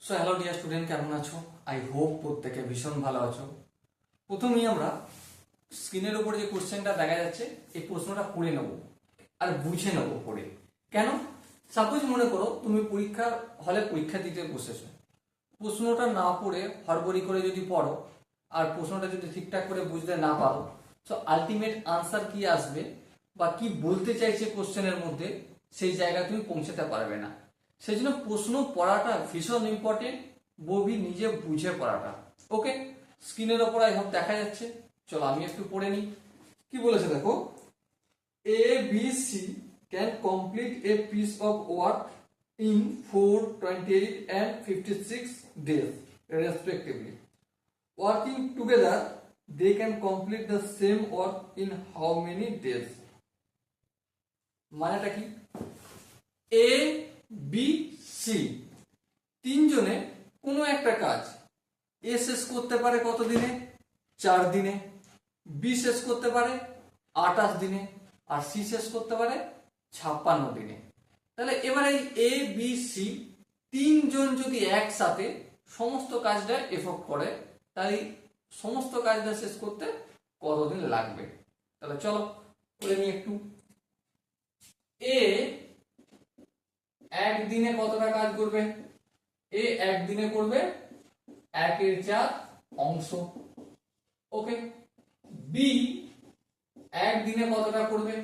So hello dear student, কেমন আছো? I hope প্রত্যেকে ভীষণ ভালো আছো। প্রথমেই আমরা স্ক্রিনের উপরে যে কোশ্চেনটা দেখা যাচ্ছে এই প্রশ্নটা পড়ে নেব আর বুঝে নেব পড়ে। কেন? সাপোজ মনে করো তুমি পরীক্ষার হলে পরীক্ষা দিতে বসেছো, প্রশ্নটা না পড়ে হড়বড়ি করে যদি পড়ো আর প্রশ্নটা যদি ঠিকঠাক করে বুঝতে না পারো, সো আলটিমেট আনসার কি আসবে বা কি বলতে চাইছে কোশ্চেনের মধ্যে সেই জায়গায় তুমি পৌঁছাতে পারবে না। সেই জন্য প্রশ্ন পড়াটা ভীষণ ইম্পর্টেন্ট, বই নিজে বুঝে পড়াটা। ওকে, স্ক্রিনের ওপর আই হোপ দেখা যাচ্ছে। চলো আমি একটু পড়ে নিই। কি বলেছে দেখো, A B C can complete a piece of work in 4, 28 and 56 days respectively. Working together, they can complete the same work in how many days? মানেটা কি? এ বি সি তিনজনে কোনো একটা কাজ এ শেষ করতে পারে কত দিনে? 4 দিনে। বি শেষ করতে পারে 28 দিনে, আর সি শেষ করতে পারে 56 দিনে। তাহলে এবারে এ বি সি তিনজন যদি একসাথে সমস্ত কাজটা এফোর্ট করে, তাহলে সমস্ত কাজটা শেষ করতে কতদিন লাগবে? তাহলে চলো করে নিই একটু। এ একদিনে কতটা কাজ করবে? এ একদিনে করবে 1/4 অংশ। ওকে, বি একদিনে কতটা করবে?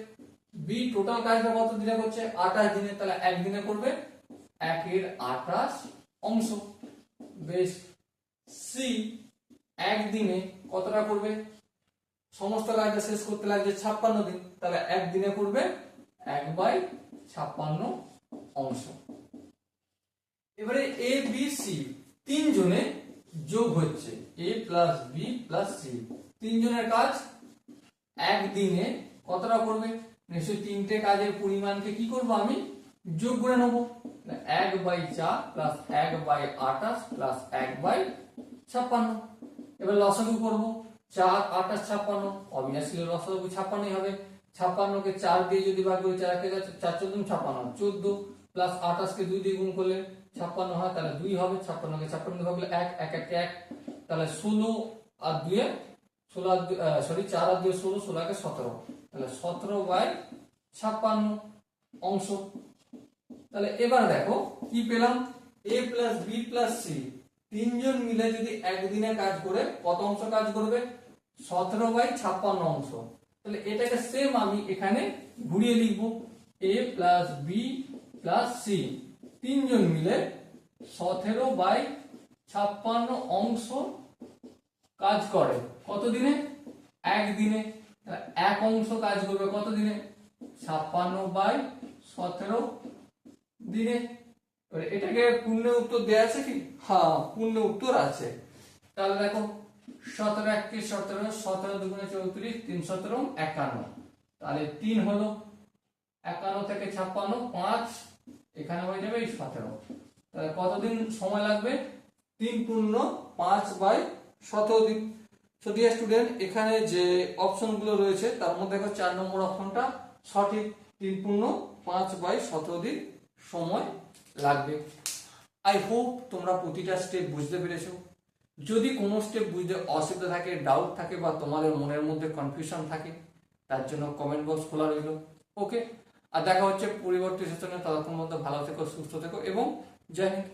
বি টোটাল কাজটা কত দিনে করছে? 28 দিনে, তাহলে একদিনে করবে 1/28 অংশ। বেশ। সি একদিনে কতটা করবে? সমস্ত কাজটা শেষ করতে লাগছে 56 দিন, তাহলে একদিনে করবে 1/56 অংশ। এবারে এ বি সি তিনজনে যোগ হচ্ছে, এ প্লাস বি প্লাস সি তিনজনের কাজ একদিনে কতটা করবে? নিশ্চয়ই তিনটে কাজের পরিমাণকে কি করব আমি? যোগ করে নেব। 1/4 প্লাস 1/28 প্লাস 1/56। এবার লসাগু করব। 4, 28, 56, অবভিয়াসলি লসাগু 56ই হবে। 56 কে 4 দিয়ে যদি ভাগ করি, 4 কে 4 14 56, 14 প্লাস 28 কে 2 দিয়ে গুণ করলে 56 হয়, তাহলে 2 হবে। 56 কে 56 দিয়ে ভাগ করলে 1, 1 1 1, তাহলে 16 আর 2 16 সরি 4 আর 2 16, 16 কে 17, তাহলে 17/56 অংশ। তাহলে এবার দেখো কি পেলাম? এ প্লাস বি প্লাস সি তিনজন মিলে যদি একদিনে কাজ করে কত অংশ কাজ করবে? 17/56 অংশ। তাহলে এটাকে সেম আমি এখানে ঘুরিয়ে লিখবো। এ প্লাস বি প্লাস সি তিনজন মিলে 17/56 অংশ কাজ করে কত দিনে? একদিনে। এক অংশ কাজ করবে কত দিনে? 56/17 দিনে। এটাকে পূর্ণ উত্তর দেয়া আছে কি? হ্যাঁ, পূর্ণ উত্তর আছে। তাহলে দেখো 17 × 1 = 17, 17 × 2 = 34, 3 × 17 = 51, তাহলে 3 হলো। 51 থেকে 56 5, এখানে হয়ে যাবে 17। তাহলে কতদিন সময় লাগবে? 3 পূর্ণ 5/17 দিন। সো ডিয়ার স্টুডেন্ট, এখানে যে অপশনগুলো রয়েছে তার মধ্যে দেখো 4 নম্বর অপশনটা সঠিক। 3 পূর্ণ 5/17 দিন সময় লাগবে। আই হোপ তোমরা প্রতিটা স্টেপ বুঝতে পেরেছো। যদি কোনো স্টেপ বুঝতে অসুবিধা থাকে, ডাউট থাকে বা তোমাদের মনের মধ্যে কনফিউশন থাকে, তার জন্য কমেন্ট বক্স খোলা রইল। ওকে, আর দেখা হচ্ছে পরবর্তী সেশনে। ততক্ষণ মধ্যে ভালো থেকো, সুস্থ থেকো এবং জয় হিন্দ।